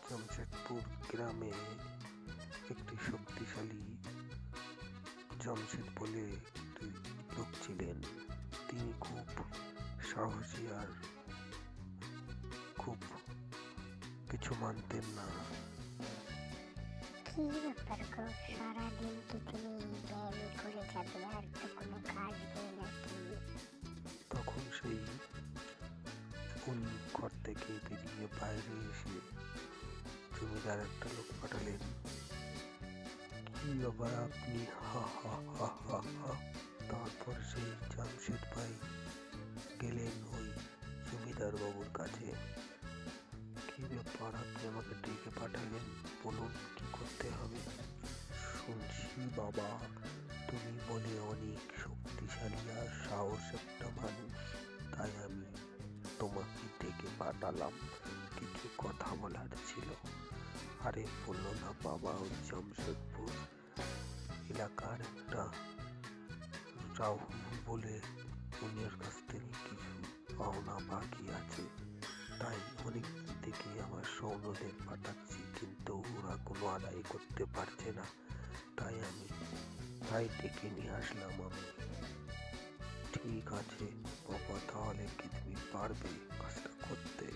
জামশেদপুর গ্রামে একটি শক্তিশালী জামশেদ বলে একটি লোক ছিলেন। তিনি খুব সাহসী আর খুব কিছু মানতেন না। কি ব্যাপার গো, সারাদিন কি তুমি ব্যায়ামই করে যাবে, আর তো কোনো কাজ নেই নাকি? তখন সেই উনি ঘর থেকে বেরিয়ে বাইরে এসে জমিদার একটা লোক পাঠালেন। কি ব্যাপার আপনি? হা হা হা হা হা। তারপর সেই জামশেদ ভাই গেলেন ওই জমিদার বাবুর কাছে। কি ব্যাপার, আপনি আমাকে ডেকে পাঠালেন, বলুন কি করতে হবে? শুনছি বাবা তুমি বলে অনেক শক্তিশালী আর সাহস একটা মানুষ, তাই আমি তোমাকে ডেকে পাঠালাম, কিছু কথা বলার ছিল। আরে বললো না বাবা, ওই জামশেদপুর এলাকার একটা রাহুল বলে উনির কাছ থেকে কিছু পাওনা বাকি আছে, তাই অনেক থেকে আমার সৈন্যদের পাঠাচ্ছি, কিন্তু ওরা কোনো আদায় করতে পারছে না, তাই ডেকে নিয়ে আসলাম আমি। ঠিক আছে বাবা, তাহলে কি তুমি পারবে কাজটা করতে?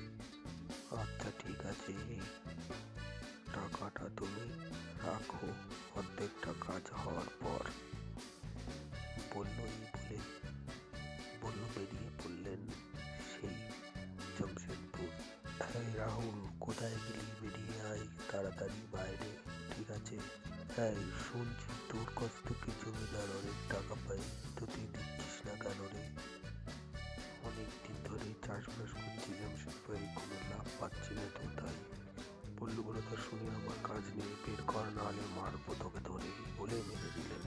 আচ্ছা ঠিক আছে, এই টাকাটা তুমি রাখো, অর্ধেকটা কাজ হওয়ার পর। বললো বেরিয়ে পড়লেন সেই জামশেদপুর। এই রাহুল, কোথায় গেলি? বেরিয়ে আয় তাড়াতাড়ি বাইরে, ঠিক আছে? এই শুনছি তোর কাছ থেকে জমিদার অনেক টাকা পাই, তো তুই দিচ্ছিস না কেন রে? অনেকদিন ধরে চাষবাস করছি জামশেদ ভাই, কোনো লাভ পাচ্ছি না, তো তাই বললো তো শুনে আমার কাজ নেই, বের কর, নাহলে মারবো তোকে ধরে, বলে মেরে দিলেন।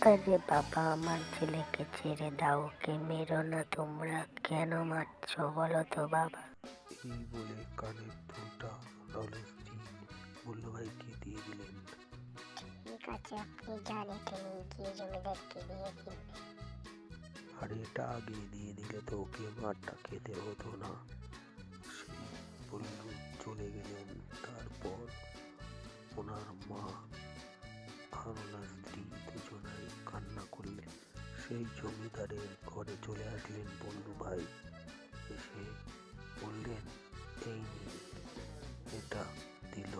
আরে বাবা, আমার ছেলেকে ছেড়ে দাও, ওকে মেরো না, তোমরা কেন মারছো বলো তো বাবা? এই বলে কানের দুলটা রাহুলের স্ত্রী বললো ভাইকে দিয়ে দিলেন। ঠিক আছে, আপনি যান, এটা নিয়ে গিয়ে জমিদারকে দিয়ে দিন। আর এটা আগে দিয়ে দিলে তো ওকে মারটা খেতে হতো না। সেই বললো চলে গেলেন। তারপর ওনার মা আর ওনার স্ত্রী দুজনাই কান্না করলেন। সেই জমিদারের ঘরে চলে আসলেন বল্লু ভাই, এসে বললেন এই নিন, এটা দিল।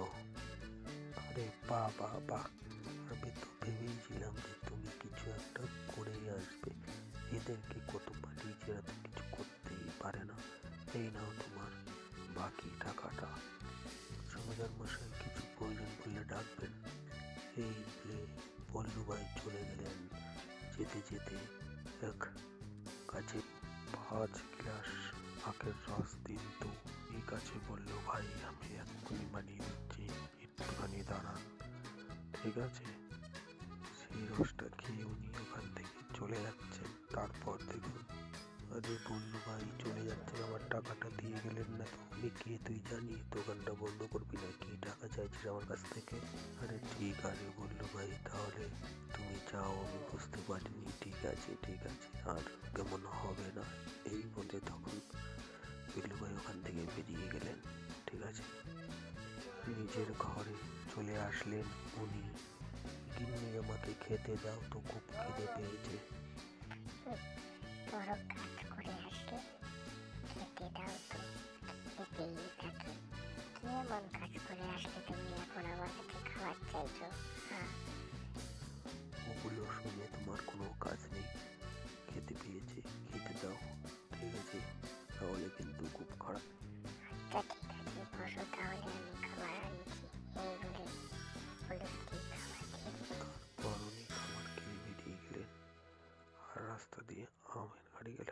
আরে বাহ বাহ বাহ, আমি তো ভেবেছিলাম যে তুমি কিছু একটা করেই আসবে, এদেরকে কত পাঠিয়েছে, এরা তো কিছু করতেই পারে না, এই নাও তোমার বাকি টাকাটা, জমিদার মশাই কিছু প্রয়োজন পড়লে ডাকবেন। এই বলে বল্লু ভাই চলে গেলেন। যেতে যেতে এক কাছে 5 গ্লাস আখের রস দিন তো। এই কাছে বললো ভাই আমি এক্ষুনি বানিয়ে দিচ্ছি, একটুখানি দাঁড়ান, ঠিক আছে? সেই রসটা খেয়ে উনি ওখান থেকে চলে যাচ্ছেন। তারপর দেখুন, আরে বল্লু ভাই চলে যাচ্ছেন, আমার টাকাটা দিয়ে গেলেন না তো। আমি কে তুই জানি, দোকানটা বন্ধ করবি নাকি? টাকা চাইছিস আমার কাছ থেকে? আরে ঠিক আছে বল্লু ভাই, তাহলে তুমি যাও, আমি বুঝতে পারিনি, ঠিক আছে ঠিক আছে, আর কেমন হবে না। এই বলে তখন বল্লু ভাই ওখান থেকে বেরিয়ে গেলেন। ঠিক আছে, নিজের ঘরে চলে আসলেন উনি। গিন্নি আমাকে খেতে দাও তো, খুব খিদে পেয়েছে। বড় কাজ করে আসলে খেতে দাও তো, খেতেই থাকি। কি এমন কাজ করে আসলে তুমি এখন আমার কাছে খাবার চাইছো? হ্যাঁ, ওগুলো শুনে তোমার কোনো কাজ নেই, খেতে পেয়েছে, খেতে দাও, ঠিক আছে? তাহলে কিন্তু খুব খারাপ। আচ্ছা ঠিক আছে, বসো তাহলে, আমি খাবার আনছি। এই বলে পুলিশকে খাবার দিয়ে দিল। তারপর উনি খাবার খেয়ে বেরিয়ে গেলেন, আর রাস্তা দিয়ে আমের গাড়ি গেল।